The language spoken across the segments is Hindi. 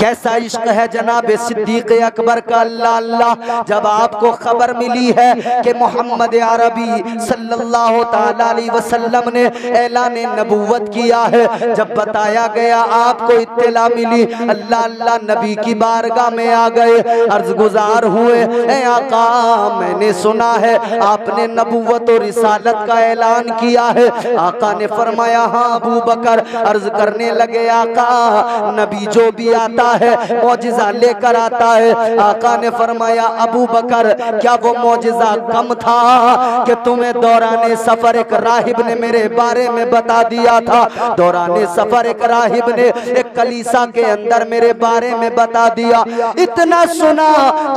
कैसा इश्क है जनाब सिद्दीक अकबर का। अल्लाह अल्लाह, जब आपको खबर मिली है कि मोहम्मद अरबी सल्लल्लाहु ताला अलैहि वसल्लम ने ऐलान नबूवत किया है, जब बताया गया आपको इत्तला मिली, अल्लाह अल्लाह नबी की बारगाह में आ गए, अर्ज गुजार हुए, ए आका मैंने सुना है आपने नबूवत और रिसालत का ऐलान किया है। आका ने फरमाया हाँ अबू बकर। अर्ज करने लगे आका नबी जो भी आता है मौजिजा लेकर आता है। आका ने फरमाया अबू बकर क्या वो मौजिजा कम था कि तुम्हें दौरान सफर एक राहिब ने मेरे बारे में बता दिया था। दौरान सफर एक राहिब ने एक कलीसा के अंदर मेरे बारे में बता दिया। इतना सुना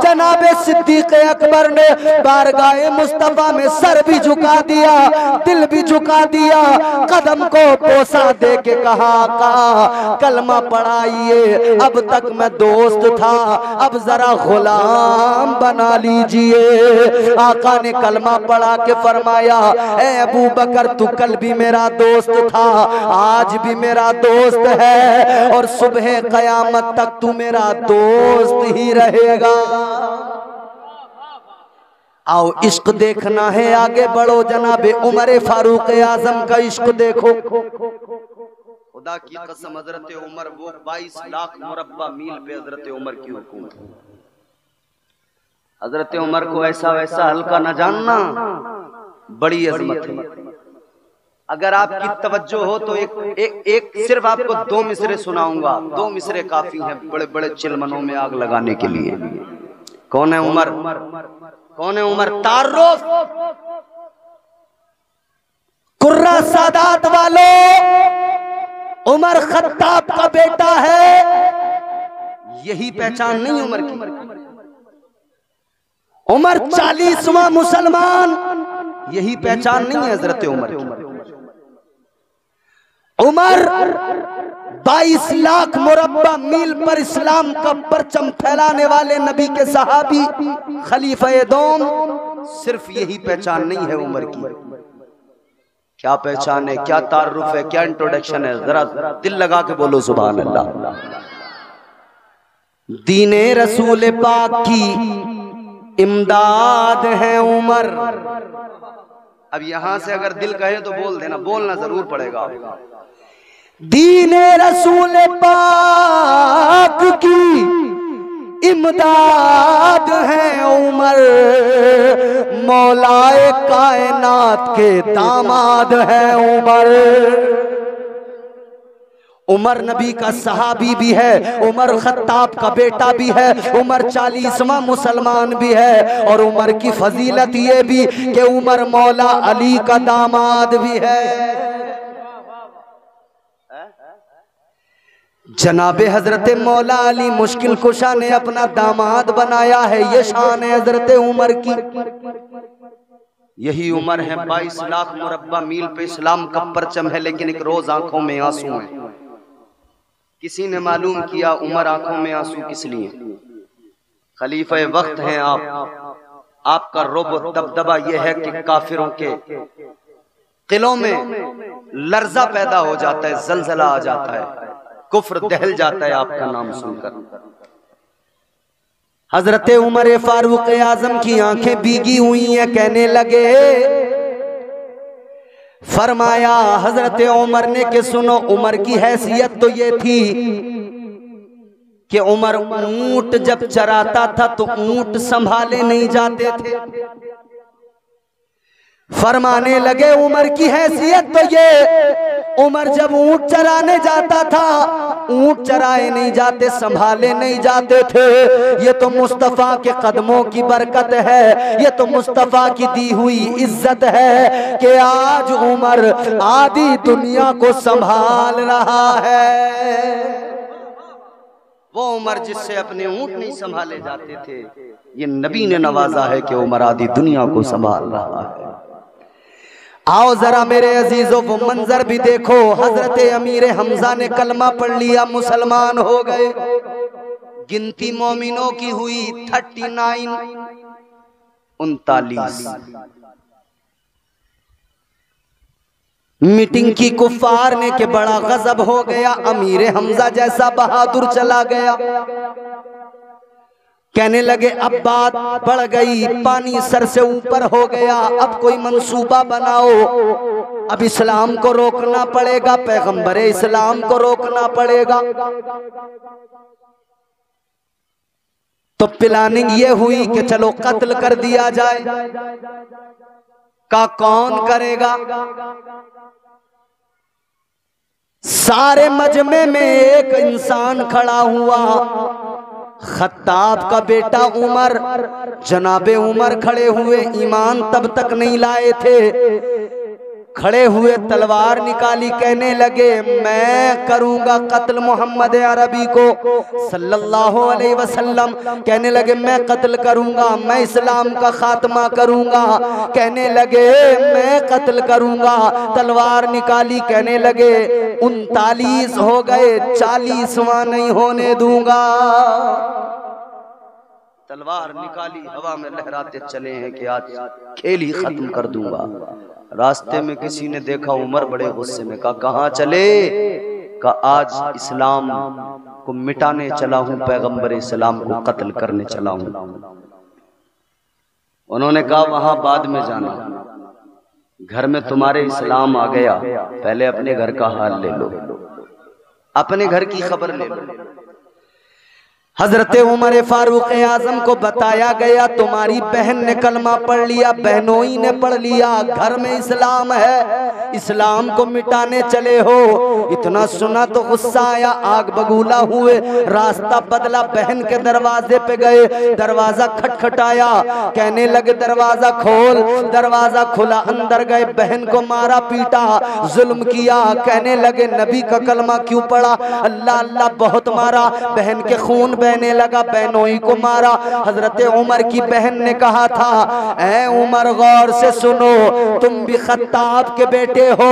जनाबे सिद्दीक अकबर ने बारगाहे मुस्तफा में सर भी झुका दिया, दिल भी झुका दिया, कदम को बोसा दे के कहा आका कलमा पढ़ाइए, अब तक मैं दोस्त था अब जरा गुलाम बना लीजिए। आका ने कलमा पढ़ा के फरमाया ए अबू बकर तू कल भी मेरा दोस्त था, आज भी मेरा दोस्त है और सुबह कयामत तक तू मेरा दोस्त ही रहेगा। आओ इश्क देखना है आगे बढ़ो, जनाबे उमर फारूक आजम का इश्क देखो। खुदा की कसम हजरत उमर वो 22 लाख मुरब्बा मील पे हजरत उमर की हुकूमत। हजरत उमर को ऐसा वैसा हल्का न जानना, बड़ी अजमत है। अगर आपकी तवज्जो हो तो एक सिर्फ आपको 2 मिसरे सुनाऊंगा, 2 मिसरे काफी हैं बड़े बड़े चिलमनों में आग लगाने के लिए। कौन है उमर? कौन है उमर? तारुफ कुर्रा सादात वालों, उमर खत्ताब का बेटा है। यही पहचान नहीं उमर की। उमर 40वां मुसलमान, यही पहचान नहीं है हजरत उमर की। उमर 22 लाख मुरब्बा मील पर इस्लाम का परचम फैलाने वाले नबी के सहाबी खलीफे दोम, सिर्फ यही पहचान नहीं है उमर की। क्या पहचान है, क्या तारुफ है, क्या इंट्रोडक्शन है, जरा दिल लगा के बोलो सुभान अल्लाह। दीने रसूल पाक की इमदाद है उमर। अब यहां से अगर दिल कहे तो बोल देना, बोलना जरूर पड़ेगा। दीने रसूल पाक की इमदाद है उमर, मौलाए कायनात के दामाद है उमर। उमर नबी का सहाबी भी है, उमर खत्ताब का बेटा भी है, उमर 40वां मुसलमान भी है, और उमर की फजीलत ये भी कि उमर मौला अली का दामाद भी है। जनाबे हजरत मौला अली मुश्किल कुशा ने अपना दामाद बनाया है, ये शान है हजरत उमर की। यही उमर है 22 लाख मुरब्बा मील पे इस्लाम का परचम है, लेकिन एक रोज आंखों में आंसू है। किसी ने मालूम किया उमर आंखों में आंसू किस लिए? खलीफे वक्त हैं आप, आपका रुब दबदबा यह है कि काफिरों के किलों में लर्जा पैदा हो जाता है, जलजला आ जाता है, कुफ्र दहल जाता है आपका नाम सुनकर। हजरत उमर फारूक आजम की आंखें भीगी हुई हैं, कहने लगे, फरमाया हजरत उमर ने कि सुनो, उमर की हैसियत तो ये थी कि उमर ऊंट जब चराता था तो ऊंट संभाले नहीं जाते थे। फरमाने लगे उमर की हैसियत तो ये, उमर जब ऊंट चराने जाता था ऊंट चराए नहीं जाते, संभाले नहीं जाते थे। ये तो मुस्तफा के कदमों की बरकत है, ये तो मुस्तफा की दी हुई इज्जत है कि आज उमर आधी दुनिया को संभाल रहा है। वो उमर जिससे अपने ऊंट नहीं संभाले जाते थे, ये नबी ने नवाजा है कि उमर आधी दुनिया को संभाल रहा है। आओ जरा मेरे अजीजों वो मंजर भी देखो, हजरत अमीर हमजा ने कलमा पढ़ लिया, मुसलमान हो गए। गिनती मोमिनों की हुई 39। मीटिंग की कुफार ने के बड़ा गजब हो गया, अमीर हमजा जैसा बहादुर चला गया। कहने लगे अब बात बढ़ गई, पानी सर से ऊपर हो गया, अब कोई मंसूबा बनाओ, अब इस्लाम को रोकना पड़ेगा, पैगंबर इस्लाम को रोकना पड़ेगा। तो प्लानिंग ये हुई कि चलो कत्ल कर दिया जाए। का कौन करेगा? सारे मजमे में एक इंसान खड़ा हुआ, खत्ताब का बेटा उमर, जनाबे उमर खड़े हुए, ईमान तब तक नहीं लाए थे, खड़े हुए तलवार निकाली, कहने लगे मैं करूंगा कत्ल मोहम्मद अरबी को सल्लल्लाहु अलैहि वसल्लम। कहने लगे मैं कत्ल करूंगा, मैं इस्लाम का खात्मा करूंगा। कहने लगे मैं कत्ल करूंगा, तलवार निकाली, कहने लगे 39 हो गए, 40वां नहीं होने दूंगा। तलवार निकाली, हवा में लहराते चले हैं कि आज खेल ही खत्म कर दूंगा। रास्ते में किसी ने देखा उमर बड़े गुस्से में, कहा कहाँ चले? कहा आज इस्लाम को मिटाने चला हूं, पैगंबर इस्लाम को कत्ल करने चला हूं। उन्होंने कहा वहां बाद में जाना, घर में तुम्हारे इस्लाम आ गया, पहले अपने घर का हाल ले लो, अपने घर की खबर ले लो। हजरत उमर फारूक आजम को बताया गया तुम्हारी बहन ने कलमा पढ़ लिया, बहनोई ने पढ़ लिया, घर में इस्लाम है, इस्लाम को मिटाने चले हो। इतना सुना तो गुस्सा आया, आग बगूला हुए, रास्ता बदला, बहन के दरवाजे पे गए, दरवाजा खटखटाया, कहने लगे दरवाजा खोल, दरवाजा खुला, अंदर गए, बहन को मारा पीटा, जुल्म किया। कहने लगे नबी का कलमा क्यों पढ़ा? अल्लाह अल्लाह बहुत मारा, बहन के खून बहने लगा, बहनोई को मारा। हजरत उमर की बहन ने कहा था ऐ उमर गौर से सुनो, तुम भी खत्ताब के बेटे हो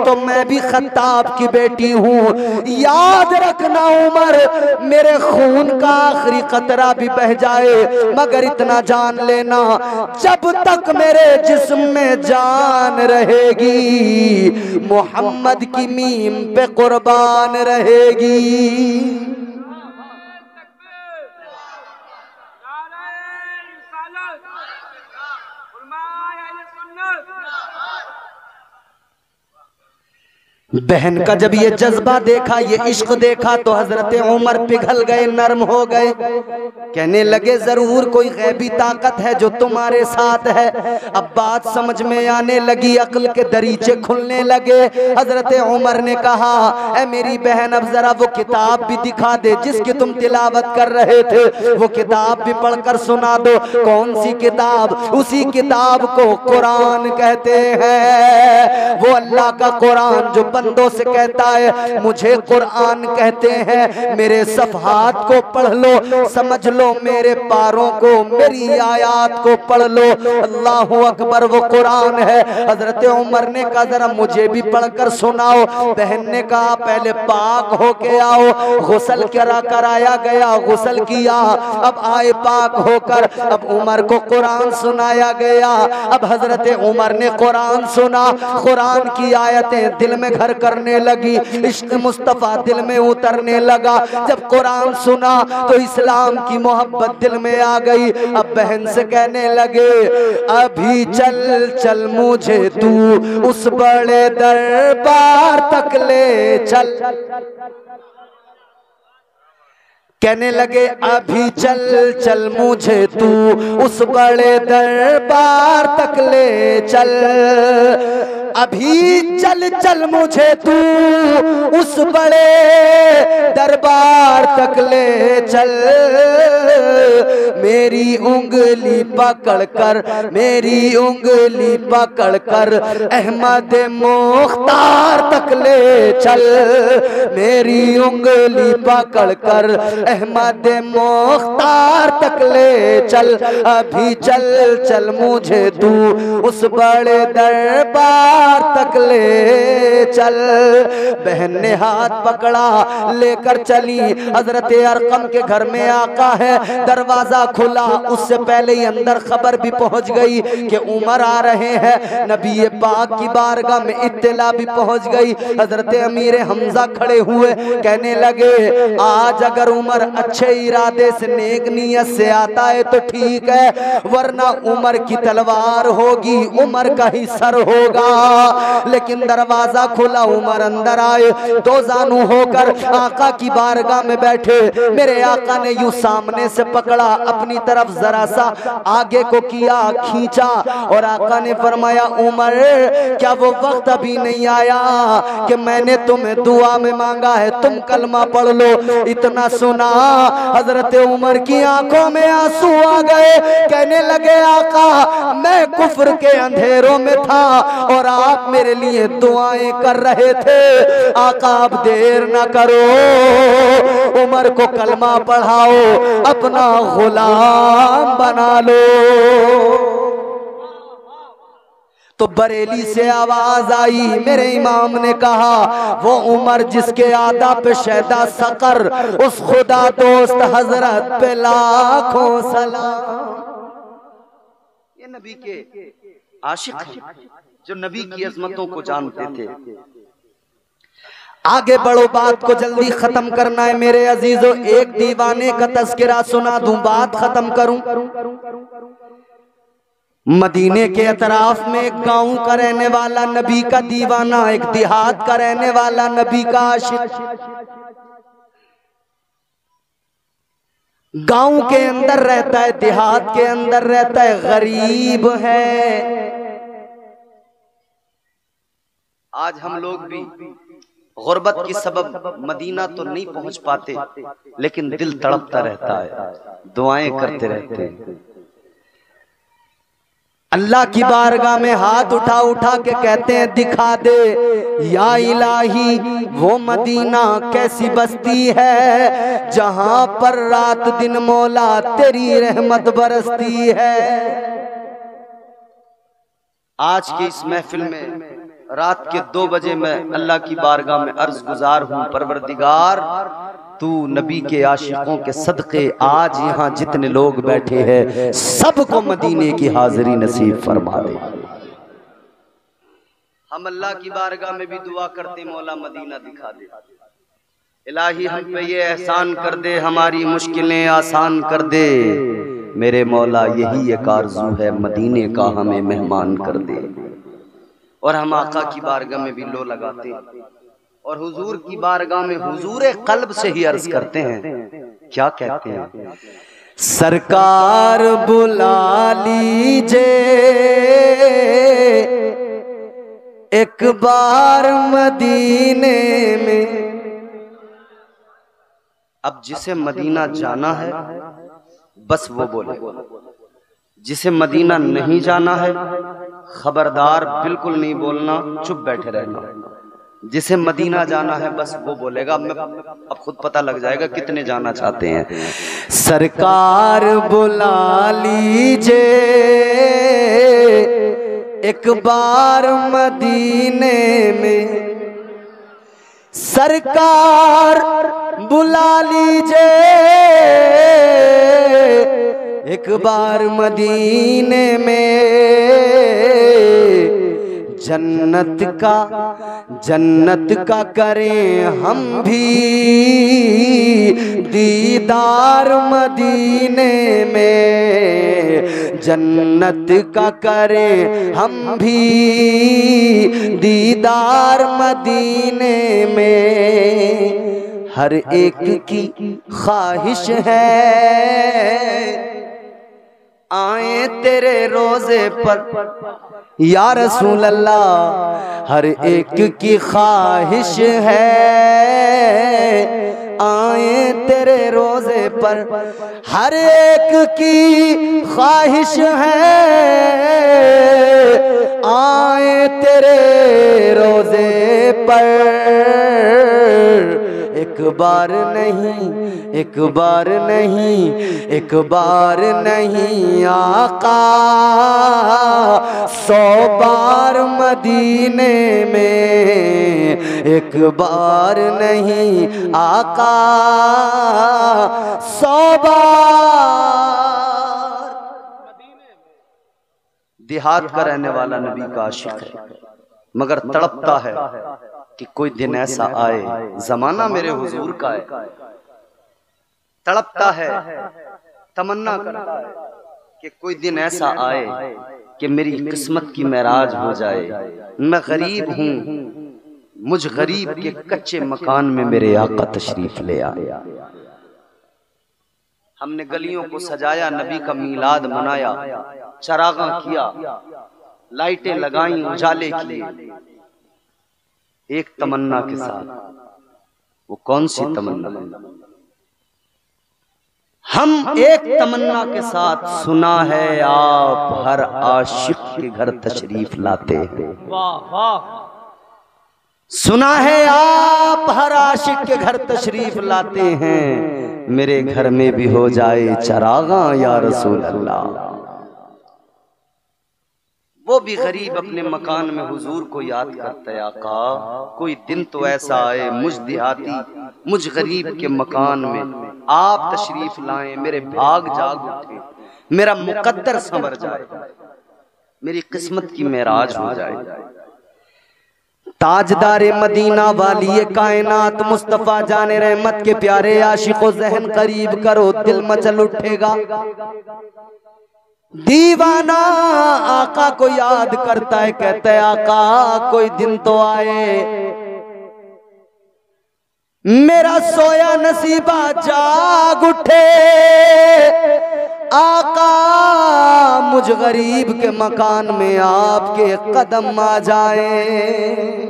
तो मैं भी खत्ताब की बेटी हूँ, याद रखना उमर मेरे खून का आखिरी कतरा भी बह जाए, मगर इतना जान लेना जब तक मेरे जिस्म में जान रहेगी मोहम्मद की मीम पे कुर्बान रहेगी। बहन का जब ये जज्बा देखा, ये इश्क देखा, तो हजरत उमर पिघल गए, नरम हो गए, कहने लगे जरूर कोई गैबी ताकत है जो तुम्हारे साथ है। अब बात समझ में आने लगी, अक्ल के दरीचे खुलने लगे। हजरत उमर ने कहा ऐ मेरी बहन अब जरा वो किताब भी दिखा दे जिसकी तुम तिलावत कर रहे थे, वो किताब भी पढ़कर सुना दो। कौन सी किताब? उसी किताब को कुरान कहते हैं, वो अल्लाह का कुरान जो बंदों से कहता है मुझे कुरान कहते हैं, मेरे सफ़हात को पढ़ लो, समझ लो मेरे पारों को, मेरी आयात को पढ़ लो। अल्लाहु अकबर, वो कुरान है। हजरत उमर ने कहा जरा मुझे भी पढ़कर सुनाओ। बहन ने कहा पहले पाक होके आओ। गुस्ल कराया गया, गुस्ल किया, अब आए पाक होकर, अब उमर को कुरान सुनाया गया। अब हजरत उमर ने कुरान सुना, कुरान की आयतें दिल में घर करने लगी, इश्क मुस्तफा दिल में उतरने लगा। जब कुरान सुना तो इस्लाम की मोहब्बत दिल में आ गई। अब बहन से कहने लगे अभी चल चल मुझे तू उस बड़े दरबार तक ले चल। कहने लगे अभी चल चल मुझे तू उस बड़े दरबार तक ले चल, अभी चल चल मुझे तू उस बड़े दरबार तक ले चल। मेरी उंगली पकड़कर, मेरी उंगली पकड़कर अहमद मुख्तार तक ले चल, मेरी उंगली पकड़कर अहमद मुख्तार तक ले चल। अभी चल चल मुझे तू उस बड़े दरबार तक ले चल। बहन ने हाथ पकड़ा, लेकर चली। हजरत अरकम के घर में आका है, दरवाजा दरवाजा खुला, उससे पहले ही अंदर खबर भी पहुंच गई कि उमर आ रहे हैं। नबी पाक की बारगाह में इत्तला भी पहुंच गई। हजरत अमीर हमजा खड़े हुए, कहने लगे आज अगर उमर अच्छे इरादे से नेक नियत से आता है तो ठीक है, वरना उमर की तलवार होगी, उमर का ही सर होगा। लेकिन दरवाजा खुला, उमर अंदर आए, दो जानू होकर आका की बारगाह में बैठे। मेरे आका ने यूं सामने से पकड़ा, अपनी तरफ जरा सा आगे को किया, खींचा, और आका ने फरमाया उमर क्या वो वक्त अभी नहीं आया कि मैंने तुम्हें दुआ में मांगा है, तुम कलमा पढ़ लो। इतना सुना हजरत उमर की आंखों में आंसू आ गए, कहने लगे आका मैं कुफ्र के अंधेरों में था और आप मेरे लिए दुआएं कर रहे थे। आका आप देर ना करो, उमर को कलमा पढ़ाओ, अपना गुलाम बना लो। तो बरेली से आवाज आई, मेरे इमाम ने कहा वो उमर जिसके आदा पे शैदा सकर, उस खुदा दोस्त हजरत पे लाखों सलाम। ये नबी के आशिक हैं जो नबी की अजमतों को जानते थे। आगे बढ़ो, बात को जल्दी खत्म करना है मेरे अजीजों। एक दीवाने का तज़किरा सुना दूं, बात खत्म करूं। मदीने के अतराफ में एक गांव का रहने वाला नबी का दीवाना, एक देहात का रहने वाला नबी का आशिक, गांव के अंदर रहता है, देहात के अंदर रहता है, गरीब है। आज हम लोग भी गुर्बत की सबब मदीना तो नहीं पहुंच पाते, लेकिन दिल तड़पता रहता है, दुआएं करते रहते हैं। अल्लाह की बारगाह में हाथ उठा उठा के कहते हैं दिखा दे या इलाही वो मदीना कैसी बस्ती है जहां पर रात दिन मौला तेरी रहमत बरसती है। आज की इस महफिल में रात के 2 बजे मैं अल्लाह की बारगाह में अर्ज गुजार हूँ, परवरदिगार तू नबी के आशिकों के सदक़े आज यहाँ जितने लोग बैठे हैं सबको मदीने की हाजिरी नसीब फरमा दे। हम अल्लाह की बारगाह में भी दुआ करते मौला मदीना दिखा दे, इलाही हम पे ये एहसान कर दे, हमारी मुश्किलें आसान कर दे। मेरे मौला यही एक आरज़ू है मदीने का हमें मेहमान कर दे। और हम आका की बारगाह में भी लो लगाते हैं और हुजूर की बारगाह में हुजूर कल्ब से ही अर्ज करते हैं, क्या कहते हैं? सरकार बुला लीजिए एक बार मदीने में। अब जिसे मदीना जाना है बस वो बोले, जिसे मदीना नहीं जाना है खबरदार बिल्कुल नहीं बोलना, चुप बैठे रहना। जिसे मदीना जाना है बस वो बोलेगा। अब खुद पता लग जाएगा कितने जाना चाहते हैं। सरकार बुला लीजिए एक बार मदीने में, सरकार बुला लीजिए एक बार मदीने में। जन्नत का करें हम भी दीदार मदीने में, जन्नत का करें हम भी दीदार मदीने में। हर एक की ख्वाहिश है आए तेरे रोजे पर या रसूल अल्लाह, हर एक की ख्वाहिश है आए तेरे रोजे पर, हर एक की ख्वाहिश है आए तेरे रोजे पर। एक बार नहीं, एक बार नहीं, एक बार नहीं आका 100 बार मदीने में। एक बार नहीं आका 100 बार देहात का रहने वाला नबी का आशिक है, मगर तड़पता है कि कोई दिन ऐसा आए, जमाना मेरे हुजूर का है। तड़पता है, तमन्ना करता है कि कोई दिन ऐसा आए कि मेरी किस्मत की महराज हो जाए। मैं गरीब हूँ, मुझ गरीब के कच्चे मकान में मेरे आका तशरीफ ले आए। हमने गलियों को सजाया, नबी का मीलाद मनाया, चरागा किया, लाइटें लगाई, उजाले किए, एक तमन्ना के साथ। वो कौन सी तमन्ना? हम एक तमन्ना के साथ, सुना है आप हर आशिक के घर तशरीफ लाते हैं। वाह वाह। सुना है आप हर आशिक के घर तशरीफ लाते हैं, मेरे घर में भी हो जाए चरागा या रसूल अल्लाह। वो भी गरीब अपने मकान में हुजूर को याद करता है, आका कोई दिन तो ऐसा आए मुझ देहाती, मुझ गरीब के मकान में आप तशरीफ लाएं, मेरे भाग जाग उठे, मेरा मुकद्दर संवर जाए, मेरी किस्मत की मेराज हो जाए। ताजदारे मदीना वाली कायनात मुस्तफा जाने रहमत के प्यारे आशिको ज़हन करीब करो, दिल मचल उठेगा। दीवाना आका को याद करता है, कहता है आका कोई दिन तो आए, मेरा सोया नसीबा जाग उठे, आका मुझ गरीब के मकान में आपके कदम आ जाए।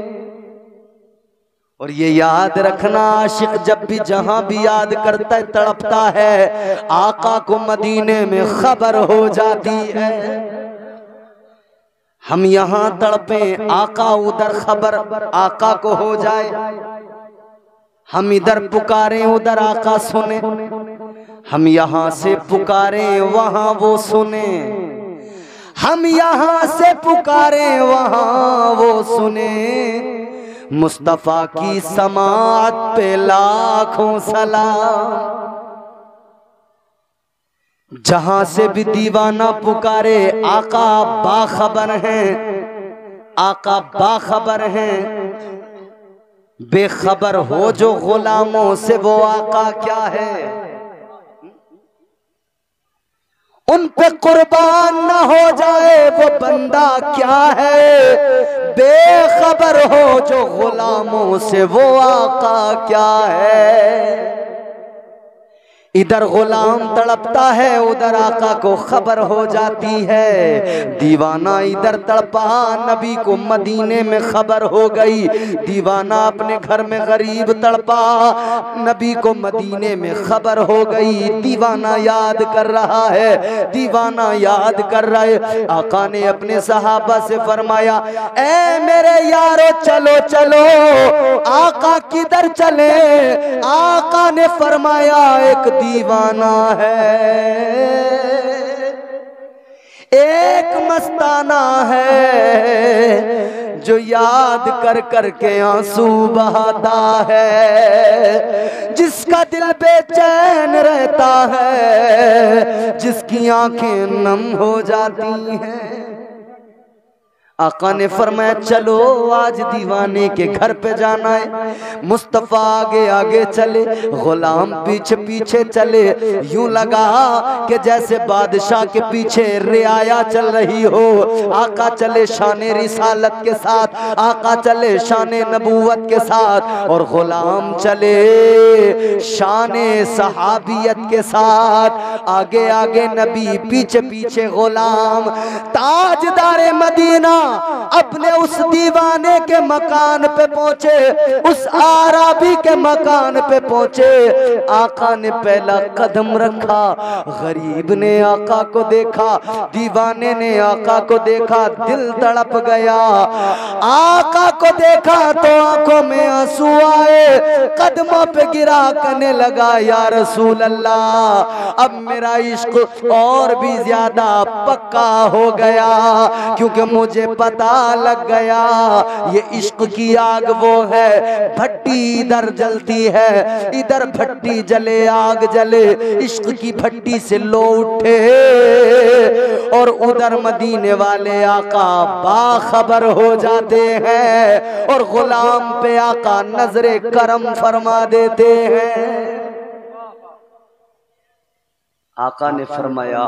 और ये याद रखना, आशिक जब भी जहां भी याद करता है तड़पता है, आका को मदीने में खबर हो जाती है। हम यहां तड़पे, आका उधर खबर आका को हो जाए, हम इधर पुकारें उधर आका सुने, हम यहां से पुकारें वहां वो सुने, हम यहां से पुकारें वहां वो सुने। मुस्तफा की समात पे लाखों सलाम। जहां से भी दीवाना पुकारे, आका बाखबर हैं, आका बाखबर हैं। बेखबर हो जो गुलामों से वो आका क्या है, उन पे कुर्बान न हो जाए वो बंदा क्या है। बेखबर हो जो गुलामों से वो आका क्या है। इधर गुलाम तड़पता है, उधर आका को खबर हो जाती है। दीवाना इधर तड़पा, नबी को मदीने में खबर हो गई। दीवाना अपने घर में गरीब तड़पा, नबी को मदीने में खबर हो गई। दीवाना याद कर रहा है, दीवाना याद कर रहा है। आका ने अपने सहाबा से फरमाया, ए मेरे यारो चलो चलो। आका किधर चले? आका ने फरमाया एक दीवाना है, एक मस्ताना है, जो याद कर कर के आंसू बहाता है, जिसका दिल बेचैन रहता है, जिसकी आंखें नम हो जाती हैं। आका ने फरमाया चलो आज दीवाने के घर पे जाना है। मुस्तफा आगे आगे चले, गुलाम पीछे पीछे चले। यूं लगा कि जैसे बादशाह के पीछे रियाया चल रही हो। आका चले शाने रिसालत के साथ, आका चले शाने नबूवत के साथ, और गुलाम चले शाने सहाबियत के साथ। आगे आगे नबी, पीछे पीछे गुलाम। ताजदारे मदीना अपने उस दीवाने के मकान पे पहुंचे, उस आराबी के मकान पे पहुंचे। आका ने पहला कदम रखा, गरीब ने आका को देखा, दीवाने ने आका को देखा, दिल तड़प गया। आका को देखा तो आंखों में आंसू आए, कदमों पे गिरा करने लगा, या रसूल अल्लाह अब मेरा इश्क और भी ज्यादा पक्का हो गया, क्योंकि मुझे पता लग गया ये इश्क की आग वो है, भट्टी इधर जलती है, इधर भट्टी जले आग जले, इश्क की भट्टी से लो उठे और उधर मदीने वाले आका बाखबर हो जाते हैं और गुलाम पे आका नजरे करम फरमा देते हैं। आका ने फरमाया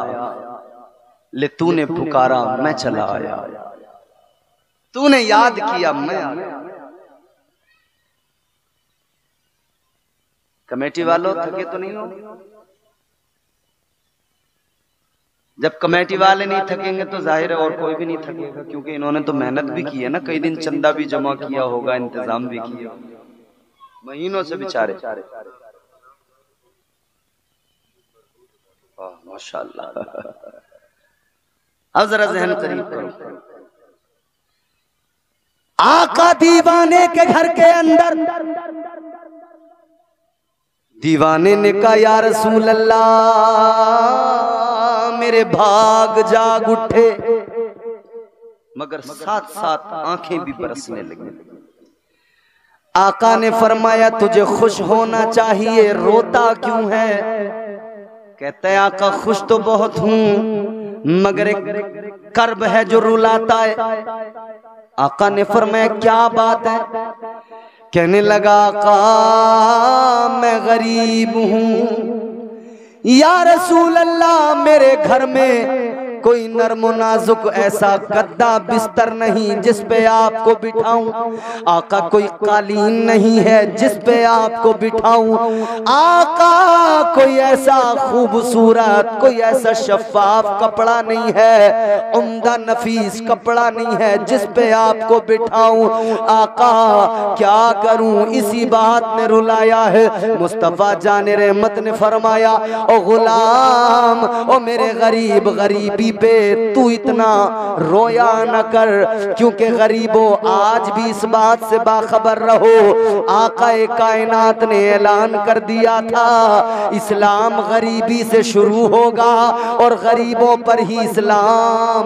ले तूने पुकारा मैं चला आया, तूने याद किया मैं आया। कमेटी वालों थके तो नहीं हो? जब कमेटी वाले नहीं थकेंगे तो जाहिर है और कोई भी नहीं थकेगा, क्योंकि इन्होंने तो मेहनत भी की है ना, कई दिन चंदा भी जमा किया होगा, इंतजाम भी किया महीनों से बेचारे। माशाअल्लाह। अब जरा जहन करीब करो, आका दीवाने के घर के अंदर, दीवाने ने कहा या रसूल अल्लाह मेरे भाग जाग उठे, मगर साथ साथ आंखें भी बरसने लगी। आका ने फरमाया तुझे खुश होना चाहिए, रोता क्यों है? कहते हैं आका खुश तो बहुत हूं मगर एक कर्ब है जो रुलाता है। आका ने फरमाया क्या बात है? कहने लगा आका मैं गरीब हूं या रसूल अल्लाह, मेरे घर में कोई नर्म नाजुक ऐसा गद्दा बिस्तर नहीं जिस पे आपको बिठाऊं। आका कोई कालीन नहीं है जिस पे आपको बिठाऊं। आका कोई ऐसा खूबसूरत, कोई ऐसा शफाफ कपड़ा नहीं है, उम्दा नफीस कपड़ा नहीं है जिस पे आपको बिठाऊं। आका क्या करूं, इसी बात ने रुलाया है। मुस्तफा जाने रहमत ने फरमाया ओ गुलाम, ओ मेरे गरीब, गरीबी पे तू इतना रोया न कर, क्योंकि गरीबों आज भी इस बात से बाखबर रहो, आकाए कायनात ने ऐलान कर दिया था इस्लाम गरीबी से शुरू होगा और गरीबों पर ही इस्लाम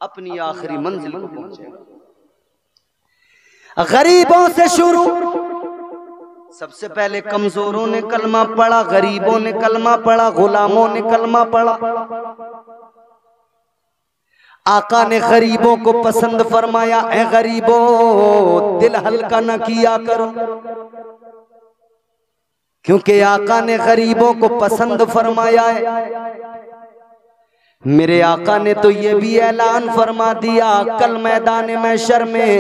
अपनी आखिरी मंजिल को पहुंचेगा। गरीबों से शुरू, सबसे पहले कमजोरों ने कलमा पढ़ा, गरीबों ने कलमा पढ़ा, गुलामों ने कलमा पढ़ा। आका ने गरीबों को पसंद फरमाया, ए गरीबों दिल हल्का न किया करो, क्योंकि आका ने गरीबों को पसंद फरमाया है। मेरे आका ने तो ये भी ऐलान फरमा दिया कल मैदान महशर में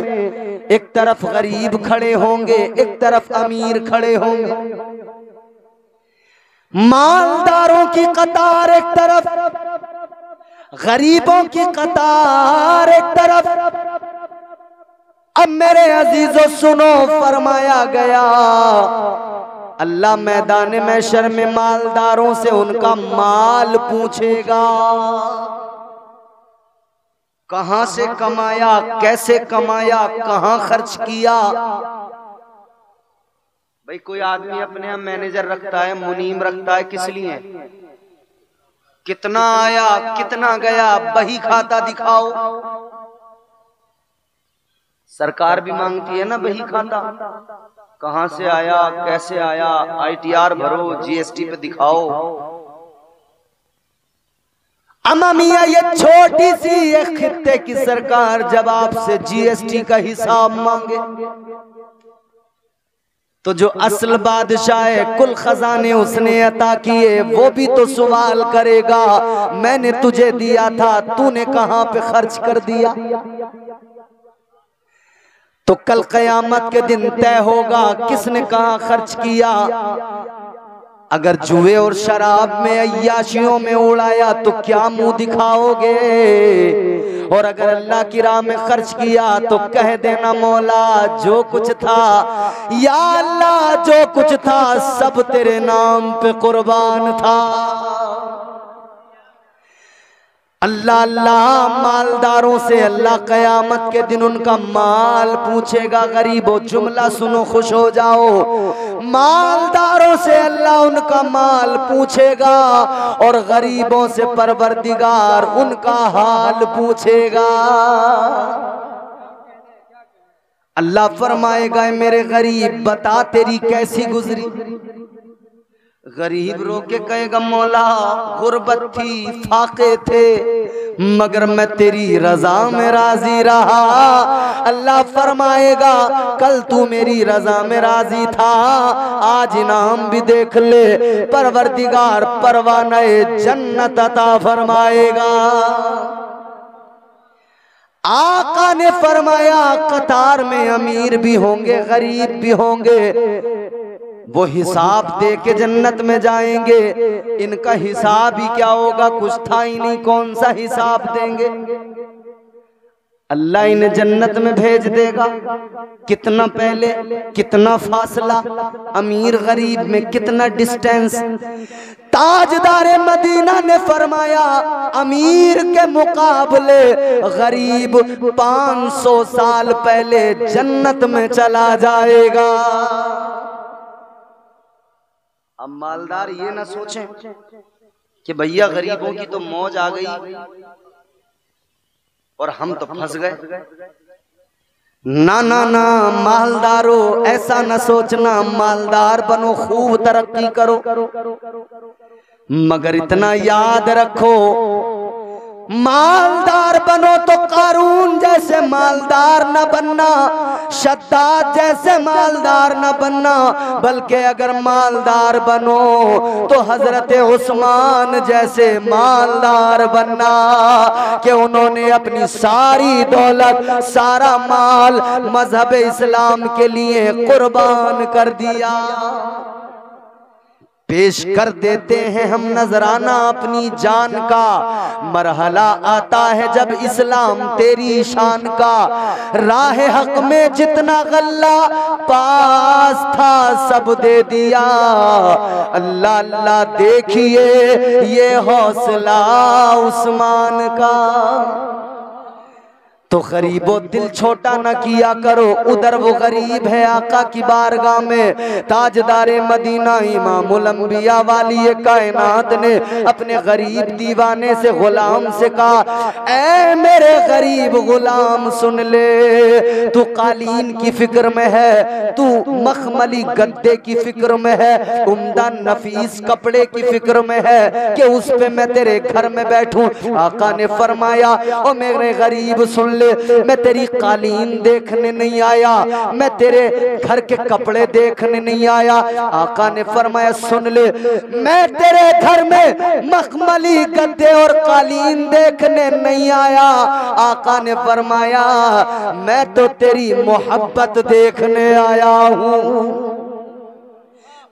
एक तरफ गरीब खड़े होंगे, एक तरफ अमीर खड़े होंगे। मालदारों की कतार एक तरफ, गरीबों की कतार एक तरफ। अब मेरे अजीजों सुनो, फरमाया गया अल्लाह मैदान महशर में मालदारों से उनका माल पूछेगा, कहां से कमाया, कैसे कमाया, कहां खर्च किया। भाई कोई आदमी अपने यहाँ मैनेजर रखता है, मुनीम रखता है, किस लिए? कितना आया, कितना गया, बही खाता दिखाओ। सरकार भी मांगती है ना बही खाता, कहां से आया, कैसे आया, ITR भरो, GST पे दिखाओ। अम्मा मियां ये छोटी सी एक खित्ते की सरकार जब आपसे GST का हिसाब मांगे तो जो असल बादशाह है, कुल खजाने उसने अता किए, वो भी तो सवाल करेगा मैंने तुझे दिया था, तूने कहां पे खर्च कर दिया। तो कल कयामत के दिन तय होगा किसने कहां खर्च किया। अगर जुए और शराब में, अय्याशियों में उड़ाया तो क्या मुंह दिखाओगे, और अगर अल्लाह की राह में खर्च किया तो कह देना मौला जो कुछ था, या अल्लाह जो कुछ था सब तेरे नाम पे कुर्बान था। अल्लाह अल्लाह मालदारों से अल्लाह क़यामत के दिन उनका माल पूछेगा। गरीबों जुमला सुनो, खुश हो जाओ। मालदारों से अल्लाह उनका माल पूछेगा और गरीबों से परवरदिगार उनका हाल पूछेगा। अल्लाह फरमाएगा, मेरे गरीब बता तेरी कैसी गुजरी। गरीब रो के कहेगा, मौला गुर्बत थी, फाके थे, मगर मैं तेरी रजा में राजी रहा। अल्लाह फरमाएगा, कल तू मेरी रजा में राजी था, आज इनाम भी देख ले। परवरदिगार परवाने जन्नत अता फरमाएगा। आका ने फरमाया, कतार में अमीर भी होंगे, गरीब भी होंगे, वो हिसाब दे के जन्नत में जाएंगे। इनका हिसाब ही क्या होगा, कुछ था ही नहीं, कौन सा हिसाब देंगे। अल्लाह इन्हें जन्नत में भेज देगा। कितना पहले, कितना फासला, अमीर गरीब में कितना डिस्टेंस। ताजदारे मदीना ने फरमाया, अमीर के मुकाबले गरीब 500 साल पहले जन्नत में चला जाएगा। अब मालदार ये ना सोचें कि भैया गरीबों की तो मौज आ गई और हम तो फंस गए। ना ना ना मालदारों, ऐसा ना सोचना। मालदार बनो, खूब तरक्की करो, मगर इतना याद रखो, मालदार बनो तो कारून जैसे मालदार न बनना, शद्दाद जैसे मालदार न बनना, बल्कि अगर मालदार बनो तो हजरत उस्मान जैसे मालदार बनना कि उन्होंने अपनी सारी दौलत, सारा माल मजहब इस्लाम के लिए कुर्बान कर दिया। पेश कर देते हैं हम नजराना अपनी जान का। मरहला आता है जब इस्लाम तेरी शान का, राह हक में जितना गल्ला पास था सब दे दिया। अल्लाह अल्लाह देखिए ये हौसला उस्मान का। तो गरीबों दिल छोटा न किया करो, उधर वो गरीब है आका की बारगाह में। ताजदारे मदीना इमामुल अंबिया वाली कायनात ने अपने गरीब दीवाने से, गुलाम से कहा, ऐ मेरे गरीब गुलाम सुन ले, तू कालीन की फिक्र में है, तू मखमली गद्दे की फिक्र में है, उम्दा नफीस कपड़े की फिक्र में है कि उस पे मैं तेरे घर में बैठूं। आका ने फरमाया, ओ मेरे गरीब सुन, मैं तेरी कालीन देखने नहीं आया, मैं तेरे घर के कपड़े देखने नहीं आया। आका ने फरमाया, सुन ले, मैं तेरे घर में मखमली गद्दे और कालीन देखने नहीं आया। आका ने फरमाया, मैं तो तेरी मोहब्बत देखने आया हूँ,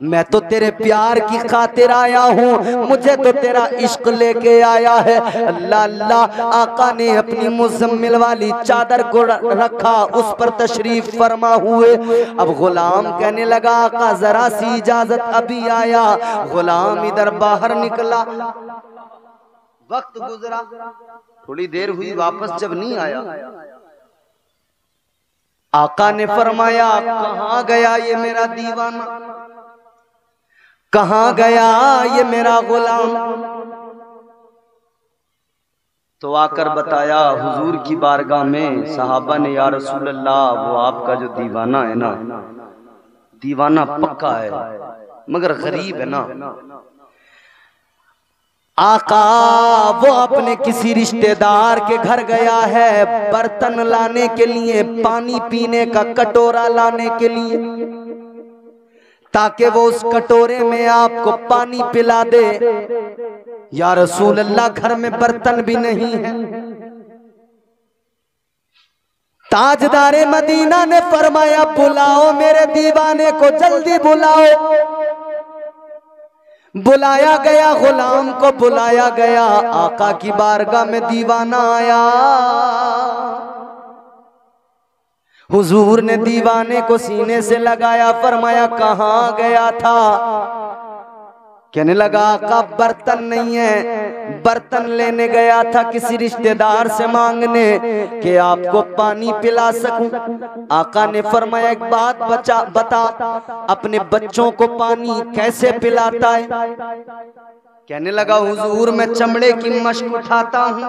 मैं तो तेरे प्यार की खातिर आया हूँ, मुझे तो तेरा इश्क लेके आया है। अल्लाह अल्लाह, आका ने अपनी मुज़म्मिल वाली चादर को रखा, उस पर तशरीफ फरमा हुए। अब गुलाम कहने लगा, आका जरा सी इजाजत, अभी आया। गुलाम इधर बाहर निकला, वक्त गुजरा, थोड़ी देर हुई, वापस जब नहीं आया, आका ने फरमाया, कहाँ गया ये मेरा दीवाना, कहाँ गया ये मेरा गुलाम। तो आकर बताया हुजूर की बारगाह में सहाबा ने, या रसूल अल्लाह, वो आपका जो दीवाना है ना, दीवाना पक्का है मगर गरीब है ना। आका वो अपने किसी रिश्तेदार के घर गया है बर्तन लाने के लिए, पानी पीने का कटोरा लाने के लिए, ताकि वो उस कटोरे में आपको पानी पिला दे। या रसूल अल्लाह, घर में बर्तन भी नहीं है। ताजदारे मदीना ने फरमाया, बुलाओ मेरे दीवाने को, जल्दी बुलाओ। बुलाया गया, गुलाम को बुलाया गया, आका की बारगाह में दीवाना आया। हुजूर ने दीवाने को सीने से लगाया, फरमाया, कहाँ गया था? कहने लगा, आका बर्तन नहीं है, बर्तन लेने गया था किसी रिश्तेदार से मांगने कि आपको पानी पिला सकूं। आका ने फरमाया एक बात बता, अपने बच्चों को पानी कैसे पिलाता है? कहने लगा हुजूर, मैं चमड़े की मशक उठाता हूँ,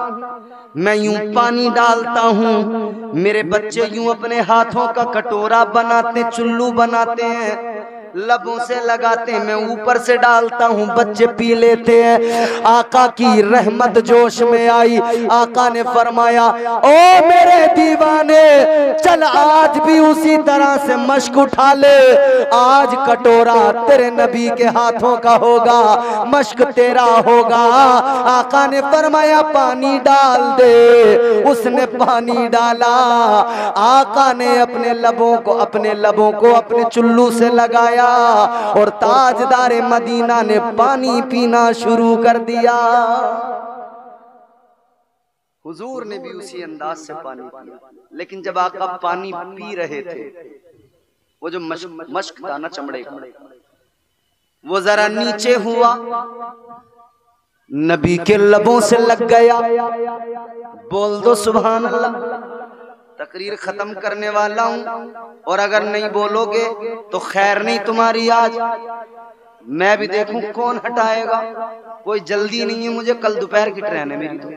मैं यूं पानी डालता हूँ, मेरे बच्चे यूं अपने हाथों का कटोरा बनाते, चुल्लू बनाते हैं, लबों से लगाते हैं, मैं ऊपर से डालता हूँ, बच्चे पी लेते हैं। आका की रहमत जोश में आई। आका ने फरमाया, ओ मेरे दीवाने, चल आज भी उसी तरह से मशक उठा ले, आज कटोरा तेरे नबी के हाथों का होगा, मशक तेरा होगा। आका ने फरमाया पानी डाल दे, उसने पानी डाला। आका ने अपने लबों को अपने चुल्लू से लगाया और ताजदारे मदीना ने पानी पीना शुरू कर दिया। हुजूर ने भी उसी अंदाज से पानी पिया। लेकिन जब आका पानी पी रहे थे, वो जो मश्क था ना चमड़े का, वो जरा नीचे हुआ, नबी के लबों से लग गया। बोल दो सुभान अल्लाह। तकरीर खत्म करने वाला हूं और अगर नहीं बोलोगे तो खैर नहीं तुम्हारी। आज मैं भी देखूं कौन हटाएगा। कोई जल्दी नहीं है मुझे, कल दोपहर की ट्रेन है मेरी, तो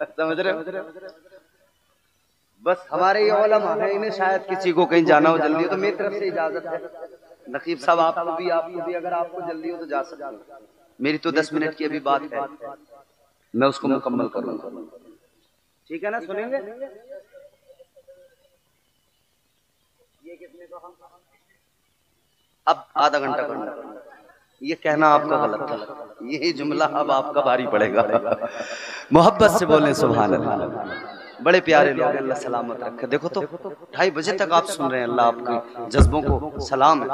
समझ रहे हो? बस हमारे ये उलमा है, इन्हें शायद किसी को कहीं जाना हो जल्दी हो, तो मेरी तरफ से इजाजत है। नकीब साहब आपको भी अगर आपको जल्दी हो तो जा सकते हो। मेरी तो 10 मिनट की अभी बात है, मैं उसको मुकम्मल करूंगा। ठीक है ना? सुनेंगे? ये कितने को हम अब आधा घंटा करना। ये कहना आपका गलत था, यही जुमला अब आपका भारी पड़ेगा। मोहब्बत से बोलें सुभान अल्लाह। बड़े प्यारे लोग, अल्लाह सलामत रखे। देखो तो 2:30 बजे तक आप सुन रहे हैं, अल्लाह आपके जज्बों को सलाम है।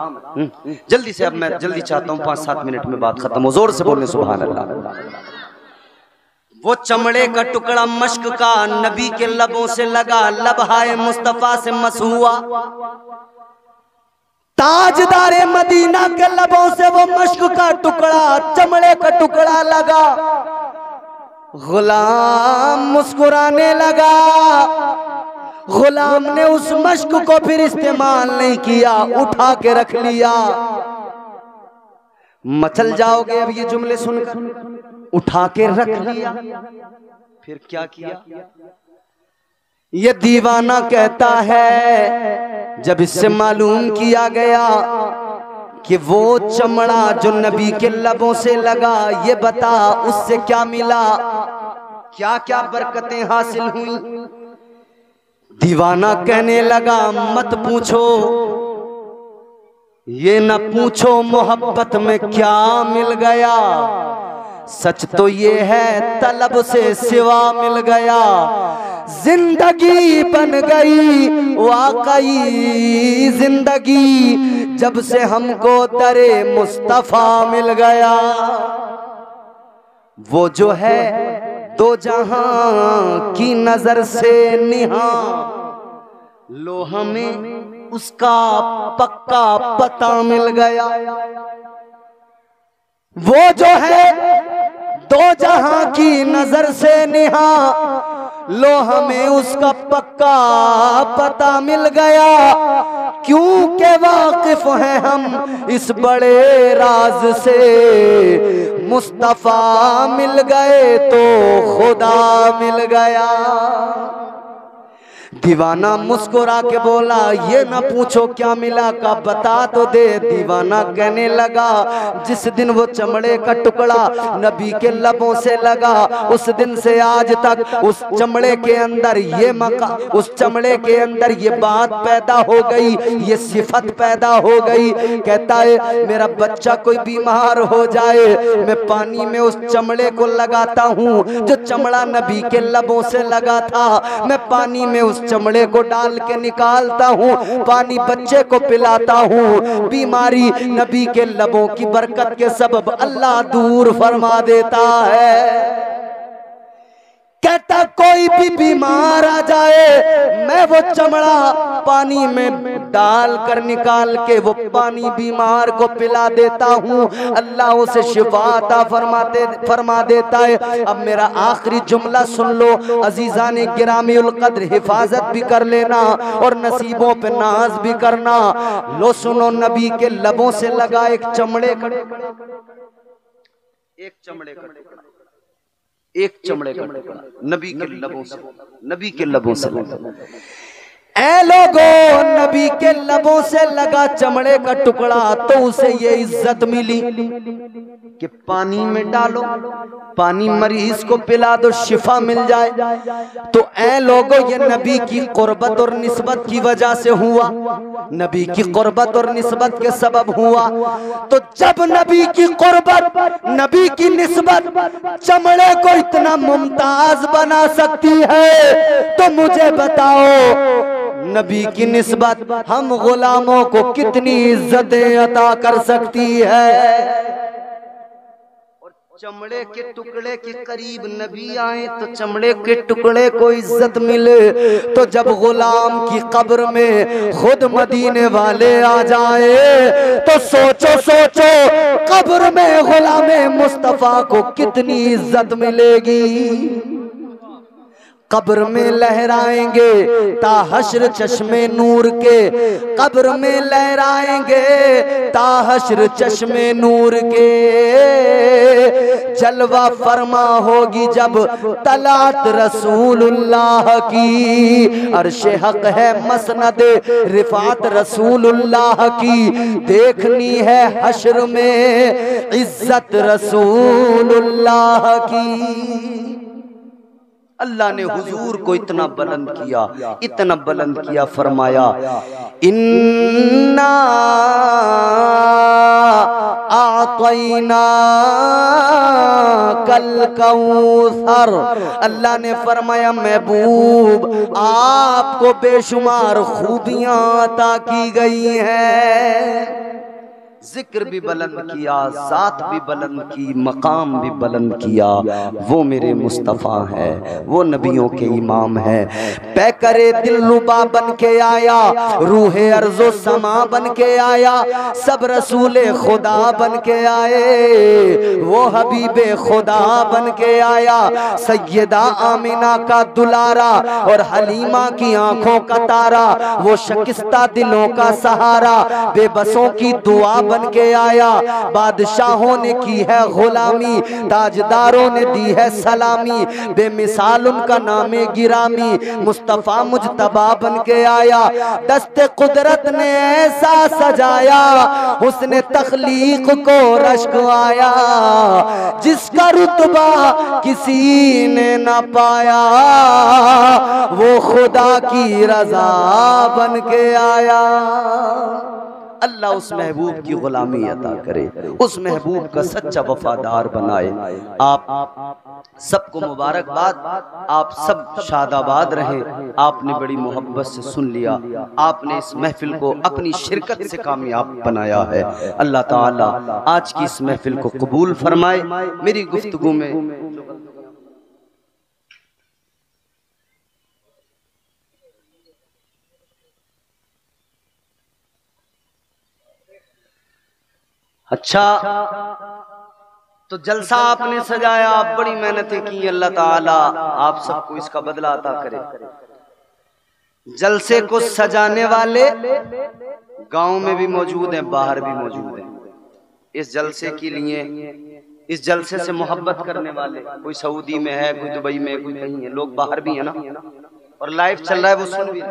जल्दी से, अब मैं जल्दी चाहता हूँ 5-7 मिनट में बात खत्म हो। जोर से बोलें सुभान अल्लाह। वो चमड़े का टुकड़ा मश्क का नबी के लबों से लगा, लबहाए मुस्तफा से मस हुआ। ताजदारे मदीना के लबों से वो मश्क का टुकड़ा, चमड़े का टुकड़ा लगा। गुलाम मुस्कुराने लगा। गुलाम ने उस मश्क को फिर इस्तेमाल नहीं किया, उठा के रख लिया। मचल जाओगे अब ये जुमले सुनकर। उठा के रख लिया, फिर क्या किया? ये दीवाना कहता है, जब इससे मालूम किया गया कि वो चमड़ा जो नबी के लबों से लगा, ये बता उससे क्या मिला, क्या क्या बरकतें हासिल हुई। दीवाना कहने लगा, मत पूछो, ये न पूछो मोहब्बत में क्या मिल गया, सच तो ये है तलब से सिवा मिल गया। जिंदगी बन गई वाकई जिंदगी, जब से हमको दरे मुस्तफा मिल गया। वो जो है दो जहां की नजर से निहां, लो हमें उसका पक्का पता मिल गया। वो जो है दो जहां की नजर से निहां, लो हमें उसका पक्का पता मिल गया। क्योंकि वाकिफ हैं हम इस बड़े राज से, मुस्तफा मिल गए तो खुदा मिल गया। दीवाना मुस्कुरा के बोला, ये ना पूछो क्या मिला, का बता तो दे। दीवाना कहने लगा, जिस दिन वो चमड़े का टुकड़ा नबी के लबों से लगा, उस दिन से आज तक उस चमड़े के अंदर उस चमड़े के अंदर ये बात पैदा हो गई, ये सिफत पैदा हो गई। कहता है, मेरा बच्चा कोई बीमार हो जाए, मैं पानी में उस चमड़े को लगाता हूँ जो चमड़ा नबी के लबों से लगा था। मैं पानी में उस चमड़े को डाल के निकालता हूँ, पानी बच्चे को पिलाता हूँ। बीमारी नबी के लबों की बरकत के सबब अल्लाह दूर फरमा देता है। कहता कोई भी बीमार आ जाए, मैं वो चमड़ा पानी में डाल कर निकाल के वो पानी बीमार को पिला देता हूँ, अल्लाह उसे शिफा अता फरमा देता है। अब मेरा आखिरी जुमला सुन लो अजीजान गिरामी उल कद्र, हिफाजत भी कर लेना और नसीबों पे नाज भी करना। लो सुनो, नबी के लबों से लगा एक चमड़े का नबी के लबों से लगा। ऐ लोगों, नबी के लबों से लगा चमड़े का टुकड़ा तो उसे ये इज्जत मिली कि पानी में डालो, पानी मरीज को पिला दो, शिफा मिल जाए। तो ऐ लोगों, ये नबी की कुर्बत और निस्बत की वजह से हुआ, नबी की कुर्बत और निस्बत के सबब हुआ। तो जब नबी की कुर्बत, नबी की निस्बत चमड़े को इतना मुमताज बना सकती है, तो मुझे बताओ नबी की निस्बत हम गुलामों को कितनी इज्जतें अता कर सकती है। और चमड़े के टुकड़े के करीब नबी आए तो चमड़े के टुकड़े को इज्जत मिले, तो जब गुलाम की कब्र में खुद मदीने वाले आ जाए तो सोचो सोचो कब्र में गुलामे मुस्तफा को कितनी इज्जत मिलेगी। कब्र में लहराएंगे ता हश्र चश्मे नूर के, कब्र में लहराएंगे ता हश्र चश्मे नूर के। जलवा फरमा होगी जब तलात रसूलुल्लाह की, अर्शे हक है मसनद रिफात रसूलुल्लाह की, देखनी है हश्र में इज्जत रसूलुल्लाह की। अल्लाह ने हुजूर को इतना बुलंद किया, इतना बुलंद किया, फरमाया इन्ना आतैना कल कौसर। अल्लाह ने फरमाया महबूब आपको बेशुमार खूबियां अता की गई हैं। जिक्र भी बुलंद किया, ज़ात भी बुलंद की, मकाम भी बुलंद किया। वो मेरे मुस्तफ़ा है, वो नबियों के इमाम है। पैकरे दिलरुबा बन के आया, रूहे अर्ज़ो समा बन के आया, सब रसूले खुदा बन के आए, वो हबीबे खुदा बन के आया। सैयदा आमिना का दुलारा और हलीमा की आंखों का तारा, वो शकिस्ता दिलों का सहारा, बेबसों की दुआ बन के आया। बादशाहों ने की है गुलामी, ताजदारों ने दी है सलामी, बेमिसाल उनका नामे गिरामी, मुस्तफा मुजतबा बन के आया। दस्ते कुदरत ने ऐसा सजाया, उसने तख्लीक को रश्क आया, जिसका रुतबा किसी ने न पाया, वो खुदा की रजा बन के आया। अल्लाह उस महबूब की गुलामी अता करे, उस महबूब का सच्चा वफादार बनाए। आप सबको मुबारकबाद, आप सब शादाबाद रहें। आपने बड़ी मोहब्बत से सुन लिया, आपने इस महफिल को अपनी शिरकत से कामयाब बनाया है। अल्लाह ताला आज की इस महफिल को कबूल फरमाए। मेरी गुफ्तगू में अच्छा, तो जलसा आपने सजाया, आप बड़ी मेहनतें की, अल्लाह ताला आप सबको इसका बदला अता करे। जलसे को सजाने वाले गांव में भी मौजूद हैं, बाहर भी मौजूद हैं। इस जलसे के लिए, इस जलसे से मोहब्बत करने वाले, कोई सऊदी में है, कोई दुबई में, कोई कहीं है, लोग बाहर भी है ना, और लाइव चल रहा है, वो सुन भी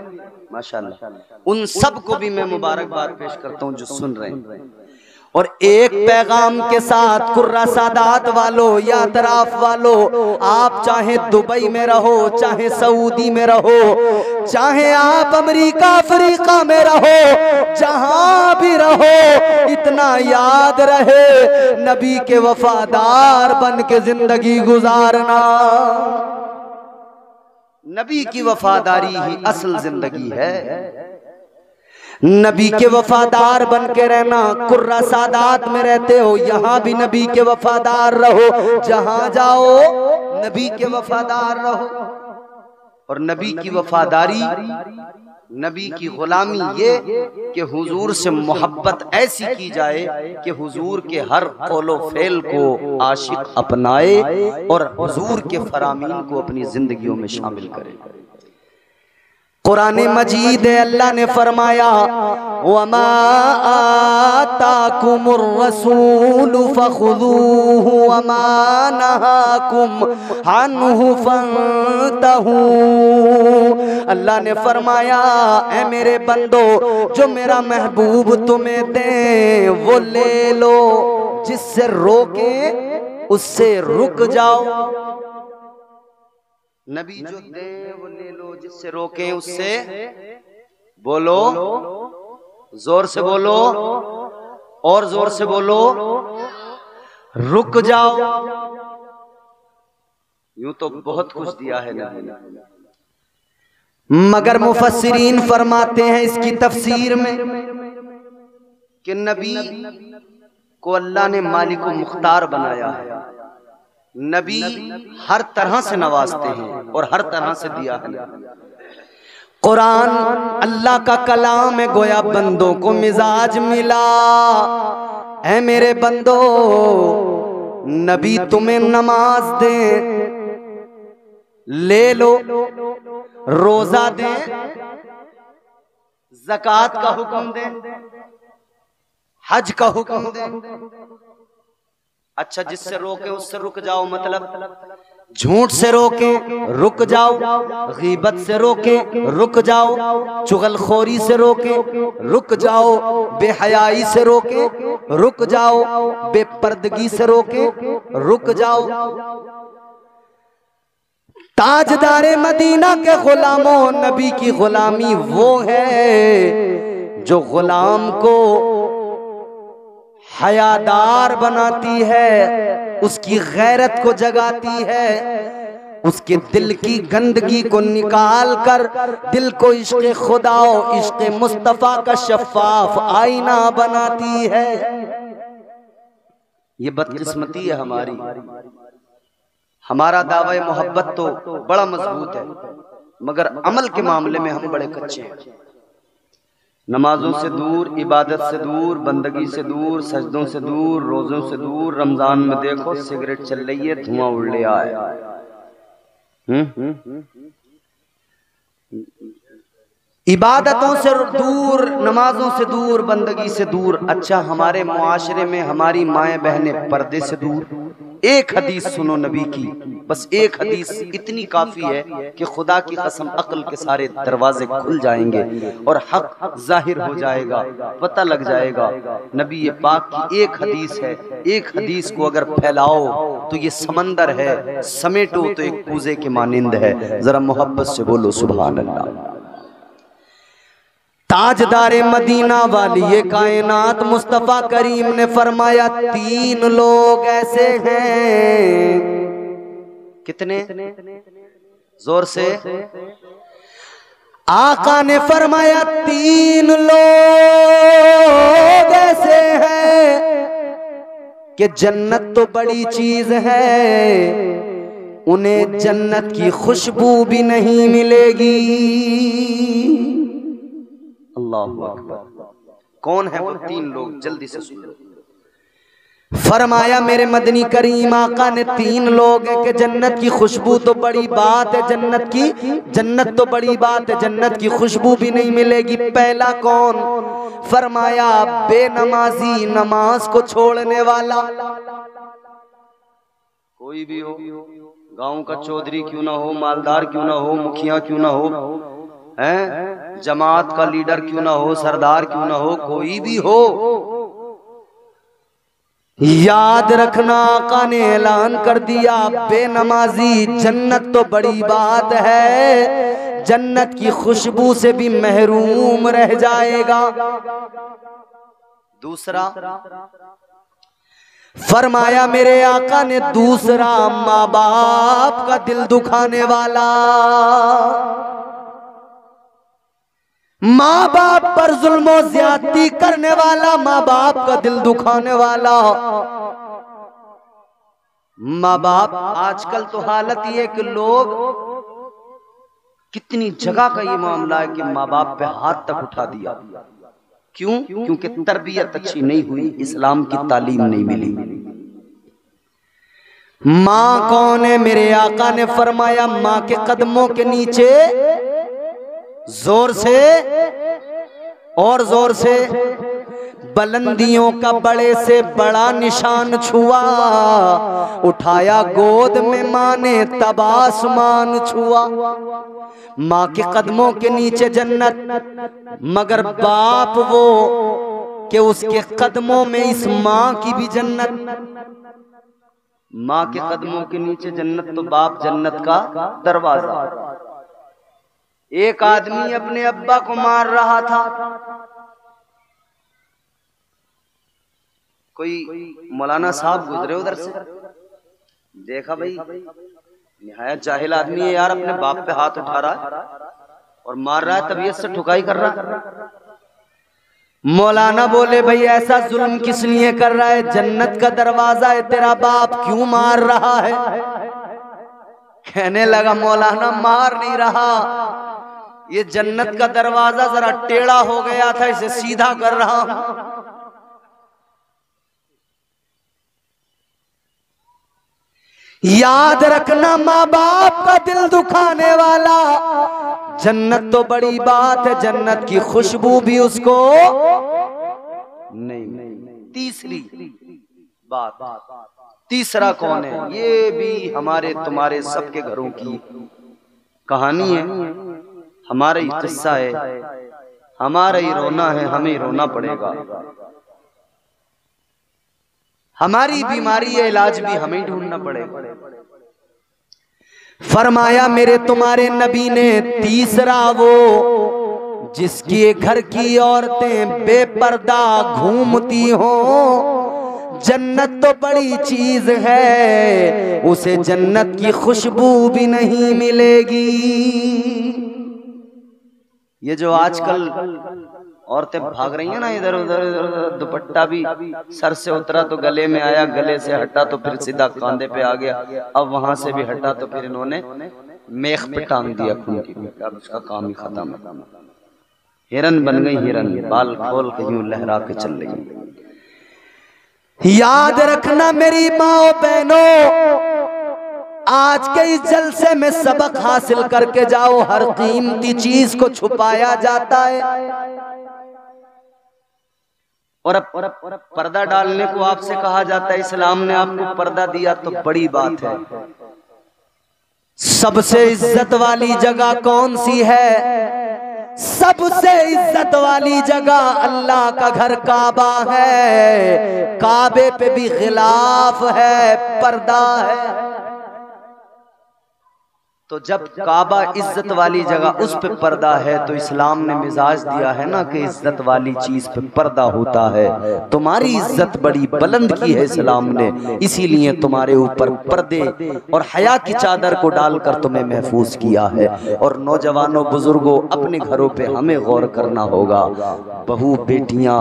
माशाल्लाह। उन सब को भी मैं मुबारकबाद पेश करता हूँ जो सुन रहे हैं। और एक पैगाम के साथ कुर्रा सादात वालों या तराफ वालों, आप चाहे दुबई में रहो, चाहे सऊदी में रहो, चाहे आप अमेरिका अफ्रीका में रहो, जहां भी रहो, इतना याद रहे नबी के वफादार बन के जिंदगी गुजारना। नबी की वफादारी ही असल जिंदगी है। नबी के वफादार बन के रहना। कुर्रा सादात में रहते हो, यहाँ भी नबी के वफादार रहो, जहाँ जाओ नबी के वफादार रहो। और नबी की वफादारी, नबी की गुलामी ये कि हुजूर से मोहब्बत ऐसी की जाए कि हुजूर के हर कौलो फेल को आशिक अपनाए और हुजूर के फरामीन को अपनी जिंदगियों में शामिल करे। कुरान मजीद अल्लाह ने फरमाया वमा आताकुमुर रसूल फखुदूहु वमा नहाकुम अन्हु फंतहू। अल्लाह ने फरमाया ऐ मेरे बंदो, जो मेरा महबूब तुम्हें दे वो ले लो, जिससे रोके उससे रुक जाओ। नबी जो दे वो ले लो, जिससे रोके उससे बोलो, जोर से बोलो और जोर से बोलो, रुक जाओ। यूं तो बहुत कुछ दिया है नबी ने, मगर मुफस्सिरीन फरमाते हैं इसकी तफसीर में कि नबी को अल्लाह ने मालिक मुख्तार बनाया है। नबी हर तरह से नवाजते हैं और हर तरह से दिया है। कुरान अल्लाह का कलाम है, गोया बंदों को मिजाज मिला। ऐ मेरे बंदो, नबी तुम्हें नमाज दे ले लो, रोजा दे, ज़कात का हुक्म दे, हज का हुक्म दे। अच्छा, जिससे रोके उससे रुक जाओ, मतलब झूठ से रोके रुक जाओ, गीबत से रोके रुक जाओ, चुगलखोरी से रोके रुक जाओ, बेहयाई से रोके रुक जाओ, बेपर्दगी से रोके रुक जाओ। ताजदारे मदीना के गुलामों, नबी की गुलामी वो है जो गुलाम को हयादार बनाती है, उसकी गैरत को जगाती है, उसके दिल की गंदगी को निकाल कर दिल को इश्क़ खुदा और इश्क़ मुस्तफ़ा का शफ़ाफ आईना बनाती है। ये बदकिस्मती है हमारी। हमारा दावा मोहब्बत तो बड़ा मजबूत है, मगर अमल के मामले में हम बड़े कच्चे हैं। नमाजों से दूर, इबादत से दूर, बंदगी से दूर, सजदों से दूर, रोजों से दूर। रमजान में देखो सिगरेट चल रही है, धुआं उड़ ले आया। इबादतों से दूर, नमाजों से दूर, बंदगी से दूर। अच्छा, हमारे मुआशरे में हमारी माएँ बहनें पर्दे से दूर। एक हदीस सुनो नबी की, बस एक हदीस इतनी काफी है कि खुदा की कसम अक्ल के सारे दरवाजे खुल जाएंगे और हक जाहिर हो जाएगा, पता लग जाएगा। नबी पाक की एक हदीस है, एक हदीस को अगर फैलाओ तो ये समंदर है, समेटो तो एक कूजे के मानिंद है। जरा मोहब्बत से बोलो सुभान अल्लाह। ताजदारे मदीना वाली ये कायनात मुस्तफा करीम ने फरमाया, तीन लोग ऐसे हैं। कितने? जोर से। आका ने फरमाया तीन लोग ऐसे हैं कि जन्नत तो बड़ी चीज है, उन्हें जन्नत की खुशबू भी नहीं मिलेगी। अल्लाहु अकबर। कौन है वो तीन लोग? जल्दी से सुनो। फरमाया मेरे मदनी करीम आका ने तीन लोग हैं कि जन्नत की खुशबू तो बड़ी बात है, जन्नत तो बड़ी बात है, जन्नत की खुशबू भी नहीं मिलेगी। पहला कौन? फरमाया बेनमाजी, नमाज को छोड़ने वाला। कोई भी हो, गांव का चौधरी क्यों ना हो, मालदार क्यों ना हो, मुखिया क्यों ना हो, हैं, जमात का लीडर क्यों ना हो, सरदार क्यों ना हो, कोई भी हो, याद रखना आका ने ऐलान कर दिया बेनमाजी जन्नत तो बड़ी बात है, जन्नत की खुशबू से भी महरूम रह जाएगा। दूसरा फरमाया मेरे आका ने, दूसरा माँ बाप का दिल दुखाने वाला, माँ बाप पर जुल्म और ज्यादती करने वाला, माँ बाप का दिल दुखाने वाला, माँ बाप आजकल तो हालत ये है कि लोग, कितनी जगह का ये मामला है कि माँ बाप पे हाथ तक उठा दिया। क्यों? क्योंकि तरबियत अच्छी नहीं हुई, इस्लाम की तालीम नहीं मिली। माँ कौन है? मेरे आका ने फरमाया माँ के कदमों के नीचे जोर से और जोर से बुलंदियों का बड़े से बड़ा निशान छुआ, उठाया गोद में माँ ने तब आसमान छुआ। माँ के कदमों के नीचे जन्नत, मगर बाप वो कि उसके कदमों में इस माँ की भी जन्नत। माँ के कदमों के नीचे जन्नत तो बाप जन्नत का दरवाजा। एक आदमी अपने अब्बा को मार रहा था, कोई मौलाना साहब गुजरे उधर से, देखा भाई निहायत जाहिल आदमी है यार, अपने बाप पे हाथ उठा रहा है और मार रहा है, तबीयत से ठुकाई कर रहा है। मौलाना बोले भाई ऐसा जुल्म किस लिए कर रहा है? जन्नत का दरवाजा है तेरा बाप, क्यों मार रहा है? कहने लगा मौलाना मार नहीं रहा, ये जन्नत का दरवाजा जरा टेढ़ा हो गया था, इसे सीधा कर रहा हूं। याद रखना माँ बाप का दिल दुखाने वाला, जन्नत तो बड़ी बात है, जन्नत की खुशबू भी उसको नहीं। तीसरी बात, तीसरा कौन है? ये भी हमारे तुम्हारे सबके घरों की कहानी है, हमारा ही किस्सा है, हमारा ही रोना है, हमें रोना पड़ेगा। हमारी बीमारी है, इलाज भी हमें ढूंढना पड़ेगा। फरमाया मेरे तुम्हारे नबी ने तीसरा वो जिसके घर की औरतें बेपर्दा घूमती हो, जन्नत तो बड़ी चीज है, उसे जन्नत की खुशबू भी नहीं मिलेगी। ये जो आजकल औरतें भाग रही हैं ना इधर उधर, दुपट्टा भी सर से उतरा तो गले में आया, गले से हटा तो फिर सीधा कांधे पे आ गया, अब वहां से भी हटा तो फिर इन्होंने मेख पे टांग दिया खून की, अब उसका काम ही खत्म है। हिरन बन गई हिरन, बाल खोल के यूं लहरा के चल रही। याद रखना मेरी माँ बहनों, आज के इस जलसे में सबक हासिल करके जाओ, हर कीमती चीज को छुपाया जाता है। और अब पर्दा डालने को आपसे कहा जाता है, इस्लाम ने आपको पर्दा दिया तो बड़ी बात है। सबसे इज्जत वाली जगह कौन सी है? सबसे इज्जत वाली जगह अल्लाह का घर काबा है, काबे पे भी खिलाफ है, पर्दा है। तो जब काबा इज्जत वाली जगह उस पे पर्दा है, तो इस्लाम ने मिजाज दिया है ना कि इज्जत वाली चीज पे पर्दा होता है। तुम्हारी इज्जत बड़ी बुलंद की है इस्लाम ने, इसीलिए तुम्हारे ऊपर पर्दे और हया की चादर को डालकर तुम्हें महफूज किया है। और नौजवानों बुजुर्गों, अपने घरों पे हमें गौर करना होगा। बहू बेटियां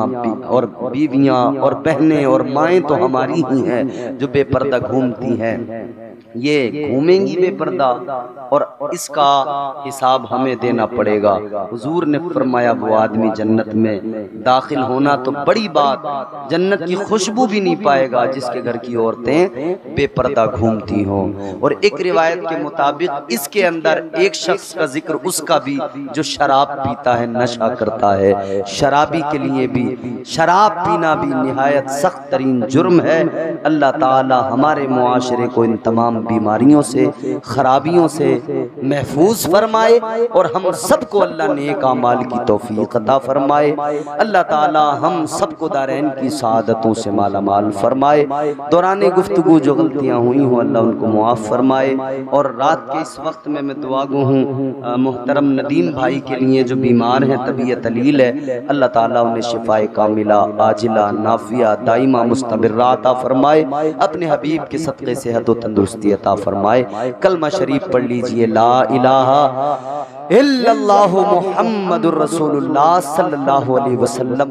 और बीवियां और बहनें और माएँ तो हमारी ही हैं जो बेपर्दा घूमती हैं, ये घूमेंगी बेपर्दा और इसका हिसाब हमें देना पड़ेगा। हुजूर ने फरमाया वो आदमी जन्नत में दाखिल होना तो बड़ी बात, जन्नत की खुशबू भी नहीं पाएगा जिसके घर की औरतें बेपर्दा घूमती हों। और एक रिवायत के मुताबिक इसके अंदर एक शख्स का जिक्र उसका भी जो शराब पीता है, नशा करता है। शराबी के लिए भी शराब पीना भी निहायत सख्त तरीन जुर्म है। अल्लाह ताला हमारे मुआशरे को इन तमाम बीमारियों से, खराबियों से महफूज फरमाए और हम सबको अल्लाह नेक अमाल की तौफीक अता फरमाए। अल्लाह ताला हम सबको दारैन की सआदतों से माला माल फरमाए। दौरान गुफ्तगू जो गलतियाँ हुई हों अल्लाह उनको मुआफ़ फरमाए। और रात के इस वक्त में मैं दुआ गो हूँ मोहतरम नदीम भाई के लिए जो बीमार हैं, तबीयत अलील है, अल्लाह ताला उन्हें शिफाए कामिला आजिला नाफिया दाइमा मुस्तमिर्रा अता फरमाए। अपने हबीब के सदक़े सेहत व तंदुरुस्ती अता फरमाए। कलमा शरीफ पढ़ लीजिए, ला इलाहा इल्लल्लाहु मुहम्मदुर रसूलुल्लाह सल्लल्लाहु अलैहि वसल्लम।